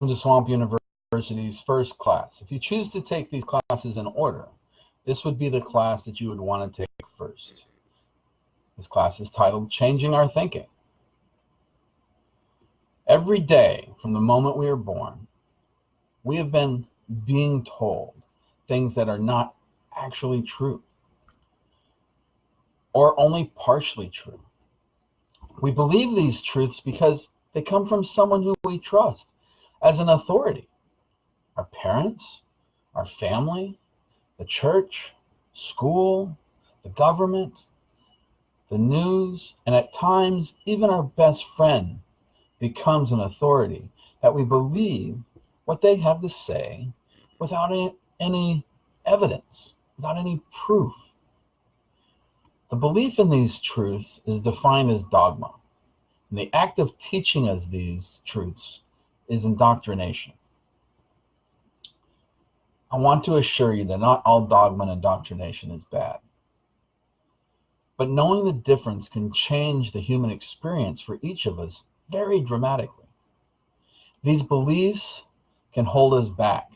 to Swamp University's first class. If you choose to take these classes in order, this would be the class that you would want to take first. This class is titled Changing Our Thinking. Every day from the moment we are born, we have been being told things that are not actually true or only partially true. We believe these truths because they come from someone who we trust as an authority. Our parents, our family, the church, school, the government, the news, and at times even our best friend becomes an authority that we believe what they have to say without any evidence, without any proof. The belief in these truths is defined as dogma, and the act of teaching us these truths is indoctrination. I want to assure you that not all dogma and indoctrination is bad, but knowing the difference can change the human experience for each of us very dramatically. These beliefs can hold us back.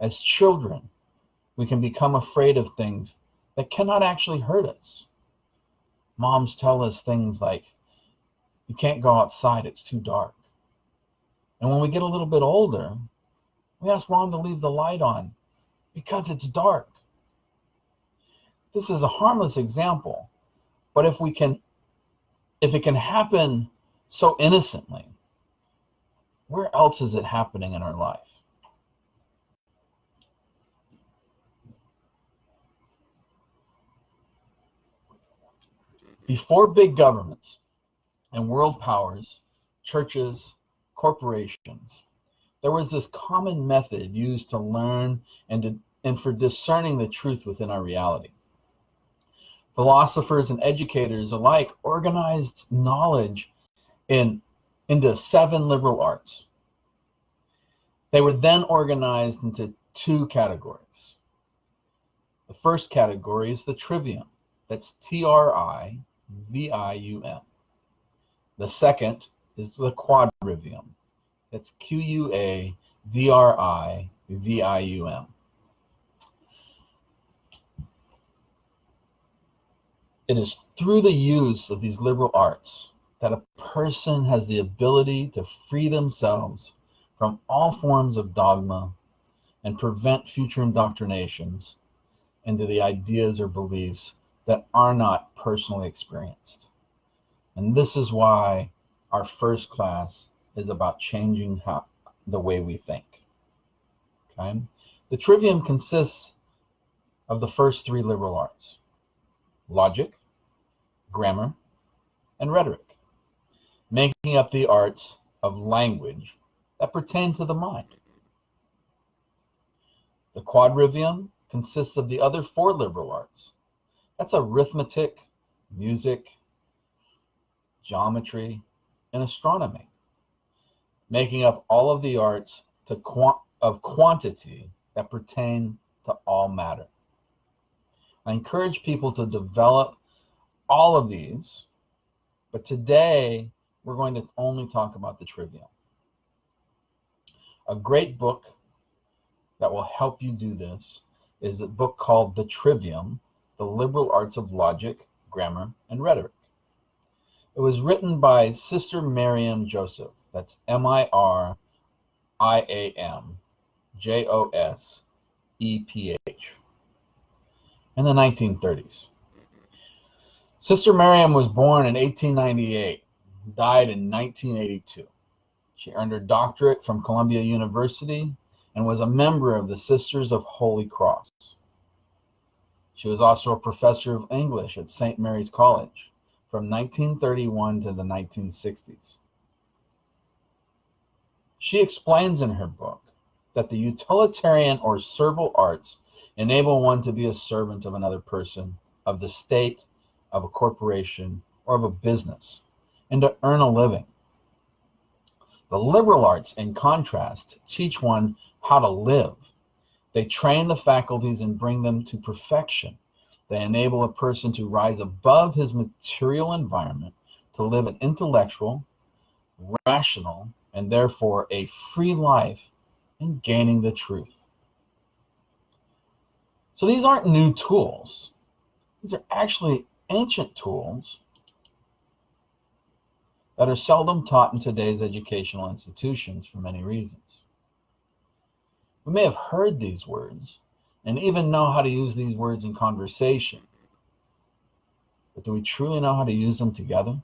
As children, we can become afraid of things that cannot actually hurt us. Moms tell us things like, you can't go outside, it's too dark. And when we get a little bit older, we ask Mom to leave the light on because it's dark. This is a harmless example, but if it can happen so innocently, where else is it happening in our life? Before big governments and world powers, churches, corporations, there was this common method used to learn and for discerning the truth within our reality. Philosophers and educators alike organized knowledge into 7 liberal arts. They were then organized into 2 categories. The first category is the trivium. That's Trivium. The second is the quadrivium. That's Quadrivium. It is through the use of these liberal arts that a person has the ability to free themselves from all forms of dogma and prevent future indoctrinations into the ideas or beliefs that are not personally experienced. And this is why our first class is about changing the way we think. Okay? The trivium consists of the first 3 liberal arts: logic, grammar, and rhetoric, making up the arts of language that pertain to the mind. The quadrivium consists of the other 4 liberal arts. That's arithmetic, music, geometry, and astronomy, making up all of the arts of quantity that pertain to all matter. I encourage people to develop all of these, but today we're going to only talk about the trivium. A great book that will help you do this is a book called The Trivium, The Liberal Arts of Logic, Grammar, and Rhetoric. It was written by Sister Miriam Joseph. That's Miriam Joseph in the 1930s. Sister Miriam was born in 1898, died in 1982. She earned her doctorate from Columbia University and was a member of the Sisters of Holy Cross. She was also a professor of English at St. Mary's College from 1931 to the 1960s. She explains in her book that the utilitarian or servile arts enable one to be a servant of another person, of the state, of a corporation, or of a business, and to earn a living. The liberal arts, in contrast, teach one how to live. They train the faculties and bring them to perfection. They enable a person to rise above his material environment, to live an intellectual, rational, and therefore a free life in gaining the truth. So these aren't new tools. These are actually ancient tools that are seldom taught in today's educational institutions for many reasons. We may have heard these words and even know how to use these words in conversation, but do we truly know how to use them together?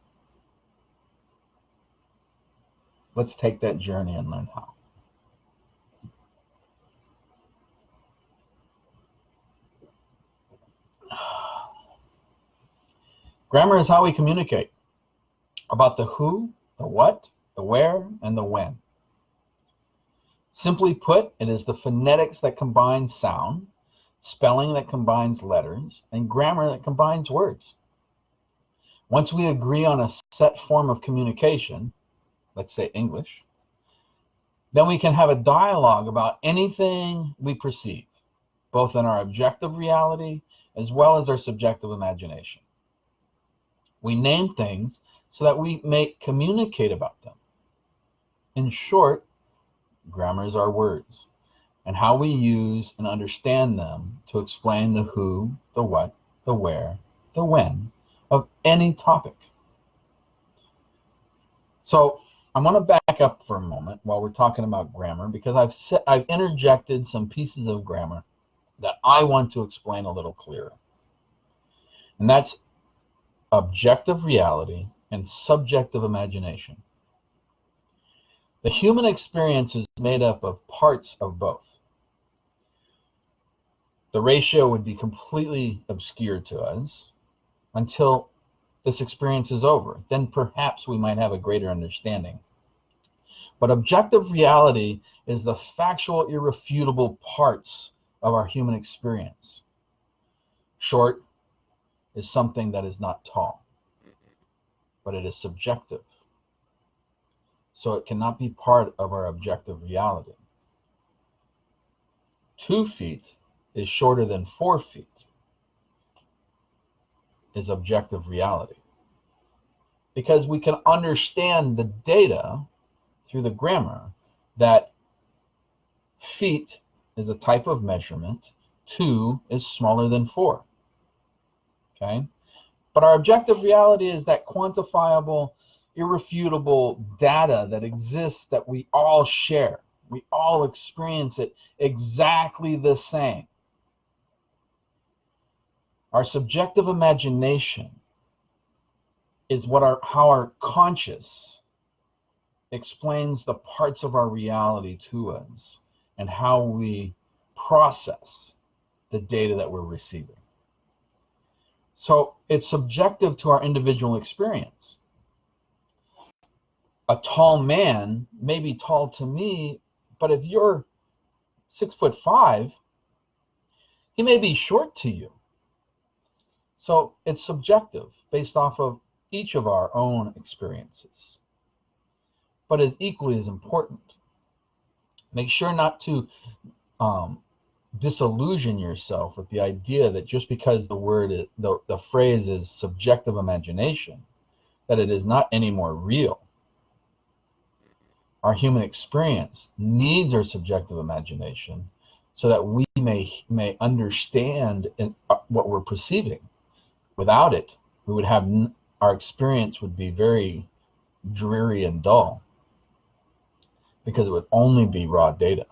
Let's take that journey and learn how. Grammar is how we communicate about the who, the what, the where, and the when. Simply put, it is the phonetics that combines sound, spelling that combines letters, and grammar that combines words. Once we agree on a set form of communication, let's say English, then we can have a dialogue about anything we perceive, both in our objective reality as well as our subjective imagination. We name things so that we may communicate about them. In short, grammar is our words and how we use and understand them to explain the who, the what, the where, the when of any topic. So I'm going to back up for a moment while we're talking about grammar, because I've interjected some pieces of grammar that I want to explain a little clearer. And that's objective reality and subjective imagination. The human experience is made up of parts of both. The ratio would be completely obscure to us until this experience is over. Then perhaps we might have a greater understanding. But objective reality is the factual, irrefutable parts of our human experience. Short is something that is not tall, but it is subjective. So it cannot be part of our objective reality. 2 feet is shorter than 4 feet is objective reality. Because we can understand the data through the grammar that feet is a type of measurement, 2 is smaller than 4. Okay? But our objective reality is that quantifiable, irrefutable data that exists that we all share. We all experience it exactly the same. Our subjective imagination is how our conscious explains the parts of our reality to us and how we process the data that we're receiving. So it's subjective to our individual experience. A tall man may be tall to me, but if you're 6'5", he may be short to you. So it's subjective based off of each of our own experiences. But it's equally as important. Make sure not to disillusion yourself with the idea that just because the phrase is subjective imagination, that it is not any more real. Our human experience needs our subjective imagination so that we may understand what we're perceiving. Without it, our experience would be very dreary and dull, because it would only be raw data,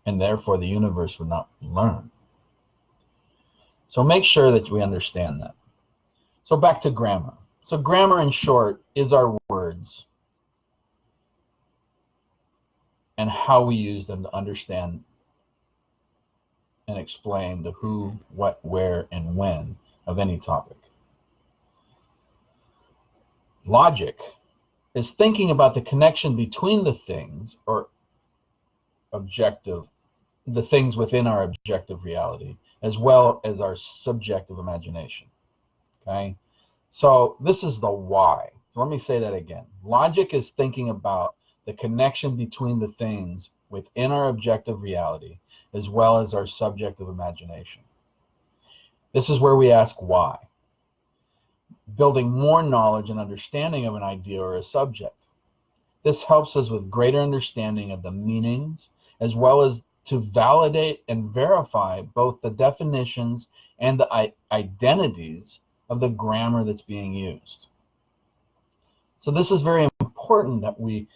and therefore the universe would not learn. So make sure that we understand that. So back to grammar. So grammar, in short, is our words and how we use them to understand and explain the who, what, where, and when of any topic. Logic is thinking about the connection between the things, or the things within our objective reality, as well as our subjective imagination. Okay? So this is the why. So let me say that again. Logic is thinking about the connection between the things within our objective reality, as well as our subjective imagination. This is where we ask why. Building more knowledge and understanding of an idea or a subject. This helps us with greater understanding of the meanings, as well as to validate and verify both the definitions and the identities of the grammar that's being used. So this is very important that we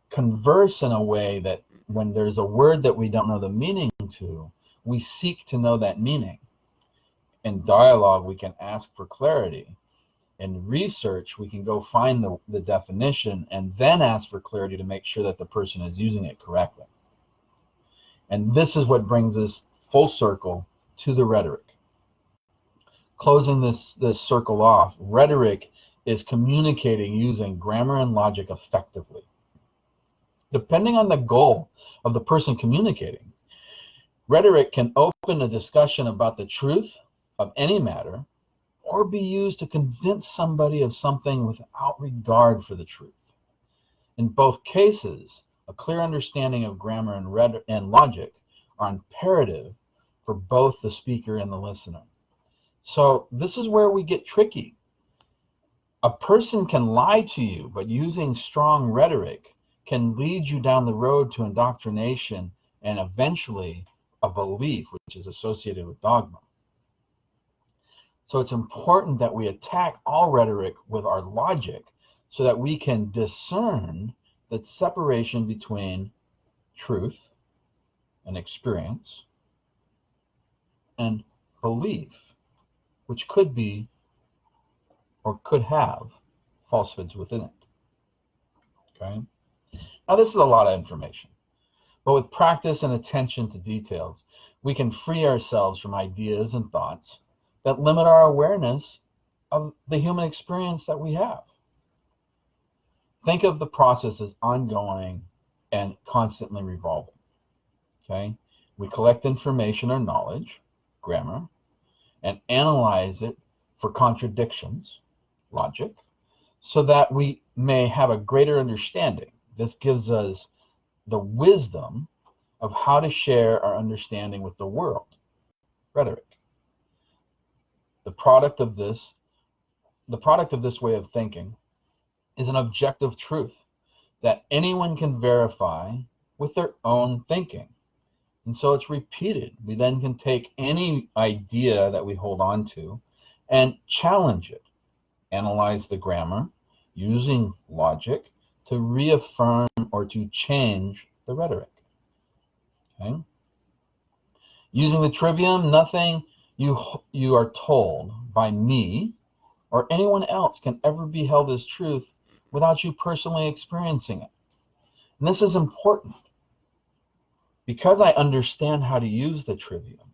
converse in a way that when there's a word that we don't know the meaning to, we seek to know that meaning. In dialogue, we can ask for clarity. In research, we can go find the definition and then ask for clarity to make sure that the person is using it correctly. And this is what brings us full circle to the rhetoric. Closing this circle off, rhetoric is communicating using grammar and logic effectively. Depending on the goal of the person communicating, rhetoric can open a discussion about the truth of any matter or be used to convince somebody of something without regard for the truth. In both cases, a clear understanding of grammar and logic are imperative for both the speaker and the listener. So this is where we get tricky. A person can lie to you, but using strong rhetoric can lead you down the road to indoctrination and eventually a belief which is associated with dogma. So it's important that we attack all rhetoric with our logic so that we can discern the separation between truth and experience and belief, which could be or could have falsehoods within it. Okay? Now, this is a lot of information, but with practice and attention to details, we can free ourselves from ideas and thoughts that limit our awareness of the human experience that we have. Think of the process as ongoing and constantly revolving. Okay? We collect information or knowledge, grammar, and analyze it for contradictions, logic, so that we may have a greater understanding. This gives us the wisdom of how to share our understanding with the world, rhetoric. The product of this way of thinking is an objective truth that anyone can verify with their own thinking. And so it's repeated. We then can take any idea that we hold on to and challenge it, analyze the grammar using logic to reaffirm or to change the rhetoric. Okay? Using the trivium, nothing you are told by me or anyone else can ever be held as truth without you personally experiencing it. And this is important. Because I understand how to use the trivium,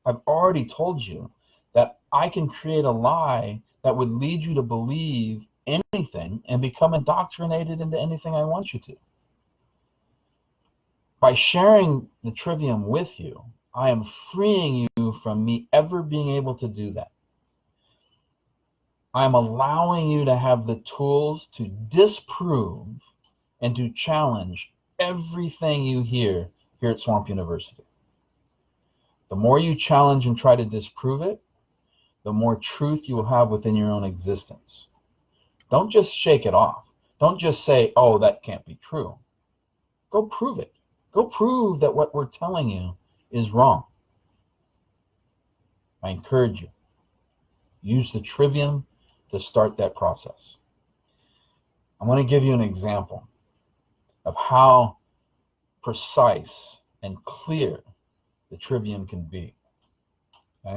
I've already told you that I can create a lie that would lead you to believe anything and become indoctrinated into anything I want you to. By sharing the trivium with you, I am freeing you from me ever being able to do that. I am allowing you to have the tools to disprove and to challenge everything you hear here at Swamp University. The more you challenge and try to disprove it, the more truth you will have within your own existence. Don't just shake it off. Don't just say, oh, that can't be true. Go prove it. Go prove that what we're telling you is wrong. I encourage you. Use the trivium to start that process. I want to give you an example of how precise and clear the trivium can be. Okay?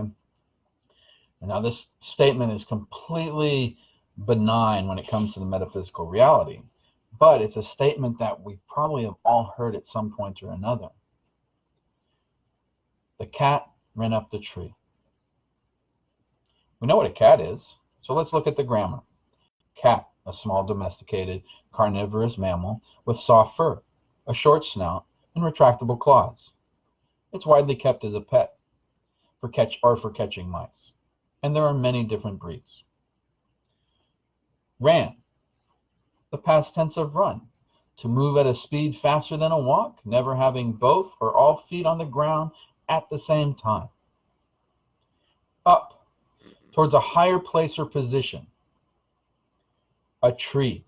And now this statement is completely benign when it comes to the metaphysical reality, but it's a statement that we probably have all heard at some point or another. The cat ran up the tree. We know what a cat is, so let's look at the grammar. Cat, a small domesticated carnivorous mammal with soft fur, a short snout, and retractable claws. It's widely kept as a pet for catching mice, and there are many different breeds. Ran, the past tense of run, to move at a speed faster than a walk, never having both or all feet on the ground at the same time. Up, towards a higher place or position. A tree.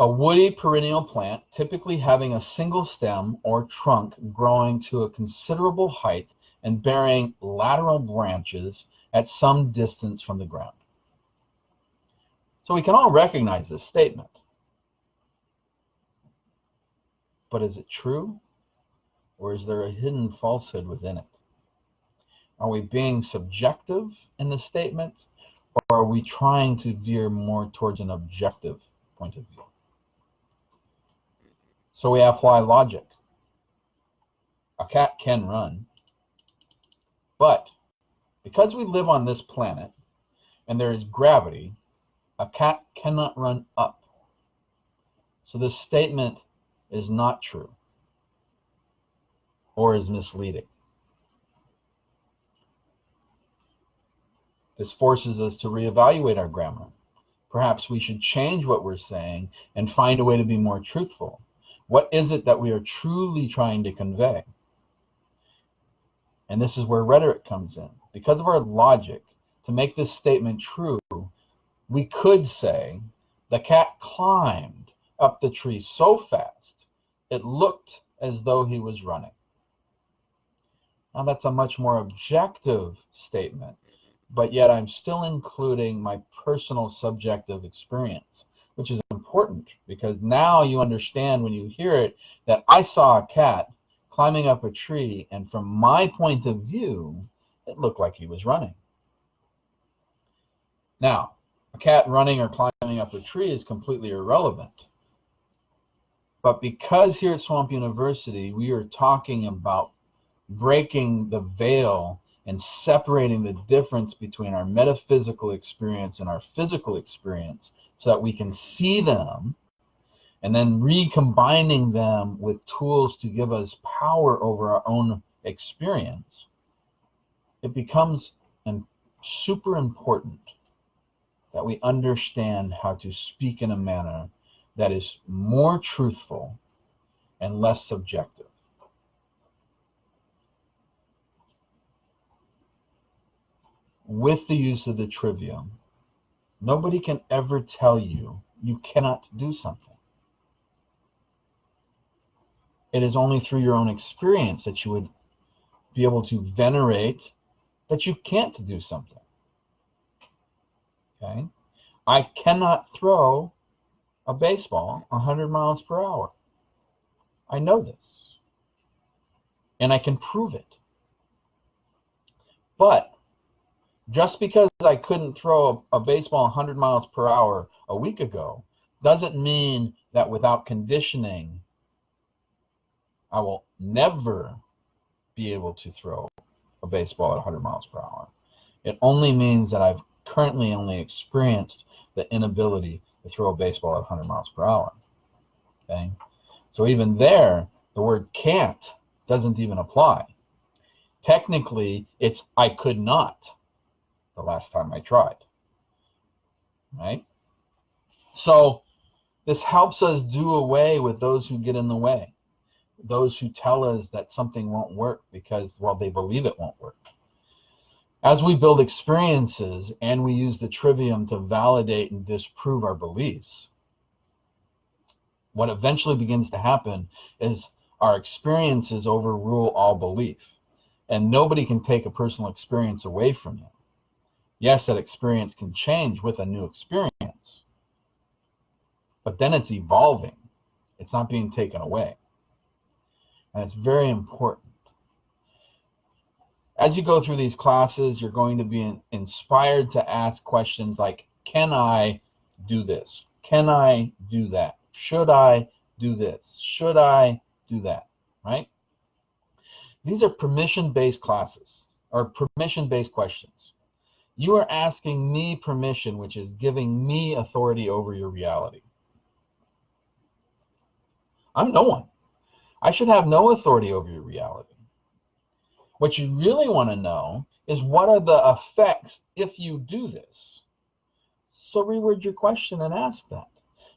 A woody perennial plant, typically having a single stem or trunk growing to a considerable height and bearing lateral branches at some distance from the ground. So we can all recognize this statement. But is it true? Or is there a hidden falsehood within it? Are we being subjective in the statement, or are we trying to veer more towards an objective point of view? So we apply logic. A cat can run, but because we live on this planet and there is gravity, a cat cannot run up. So this statement is not true or is misleading. This forces us to reevaluate our grammar. Perhaps we should change what we're saying and find a way to be more truthful. What is it that we are truly trying to convey? And this is where rhetoric comes in. Because of our logic, to make this statement true, we could say the cat climbed up the tree so fast it looked as though he was running. Now that's a much more objective statement, but yet I'm still including my personal subjective experience, which is important because now you understand when you hear it that I saw a cat climbing up a tree, and from my point of view, it looked like he was running. Now, a cat running or climbing up a tree is completely irrelevant. But because here at Swamp University, we are talking about breaking the veil and separating the difference between our metaphysical experience and our physical experience so that we can see them, and then recombining them with tools to give us power over our own experience, it becomes super important that we understand how to speak in a manner that is more truthful and less subjective. With the use of the trivium, nobody can ever tell you you cannot do something. It is only through your own experience that you would be able to venerate that you can't do something. Okay? I cannot throw a baseball 100 miles per hour. I know this. And I can prove it. But just because I couldn't throw a baseball 100 miles per hour a week ago doesn't mean that without conditioning, I will never be able to throw a baseball at 100 miles per hour. It only means that I've currently only experienced the inability to throw a baseball at 100 miles per hour. Okay? So even there, the word can't doesn't even apply. Technically, it's I could not the last time I tried. Right? So this helps us do away with those who get in the way. Those who tell us that something won't work because, well, they believe it won't work. As we build experiences and we use the trivium to validate and disprove our beliefs, what eventually begins to happen is our experiences overrule all belief. And nobody can take a personal experience away from you. Yes, that experience can change with a new experience, but then it's evolving. It's not being taken away. And it's very important. As you go through these classes, you're going to be inspired to ask questions like, can I do this? Can I do that? Should I do this? Should I do that? Right? These are permission-based classes, or permission-based questions. You are asking me permission, which is giving me authority over your reality. I'm no one. I should have no authority over your reality. What you really want to know is what are the effects if you do this? So reword your question and ask that.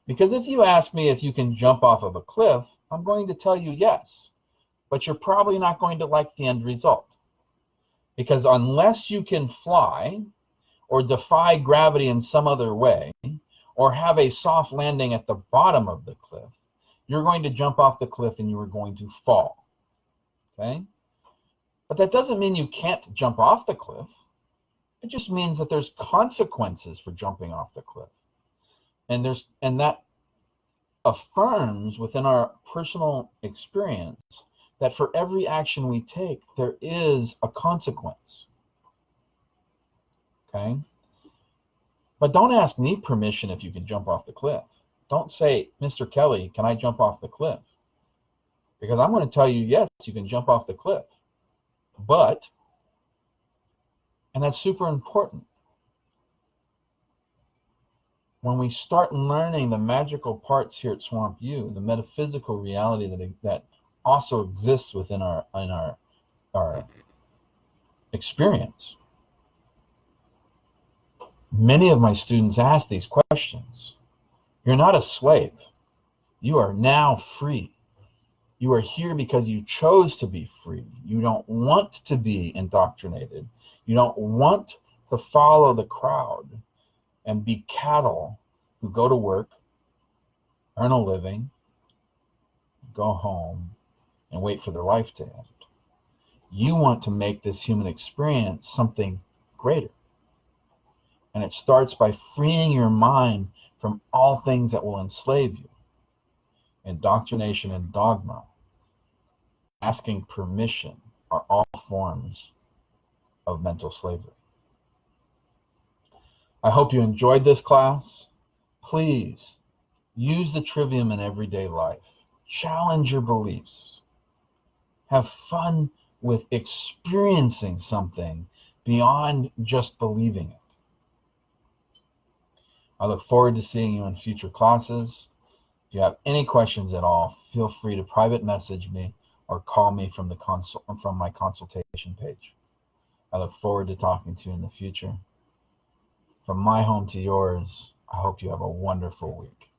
Because if you ask me if you can jump off of a cliff, I'm going to tell you yes. But you're probably not going to like the end result. Because unless you can fly or defy gravity in some other way, or have a soft landing at the bottom of the cliff. You're going to jump off the cliff and you are going to fall. Okay? But that doesn't mean you can't jump off the cliff. It just means that there's consequences for jumping off the cliff. And that affirms within our personal experience that for every action we take, there is a consequence. Okay? But don't ask me permission if you can jump off the cliff. Don't say, Mr. Kelly, can I jump off the cliff? Because I'm going to tell you, yes, you can jump off the cliff. But, and that's super important, when we start learning the magical parts here at Swamp U, the metaphysical reality that also exists within our experience, many of my students ask these questions. You're not a slave. You are now free. You are here because you chose to be free. You don't want to be indoctrinated. You don't want to follow the crowd and be cattle who go to work, earn a living, go home, and wait for their life to end. You want to make this human experience something greater. And it starts by freeing your mind from all things that will enslave you. Indoctrination and dogma, asking permission, are all forms of mental slavery. I hope you enjoyed this class. Please use the trivium in everyday life. Challenge your beliefs. Have fun with experiencing something beyond just believing it. I look forward to seeing you in future classes. If you have any questions at all, feel free to private message me or call me from my consultation page. I look forward to talking to you in the future. From my home to yours, I hope you have a wonderful week.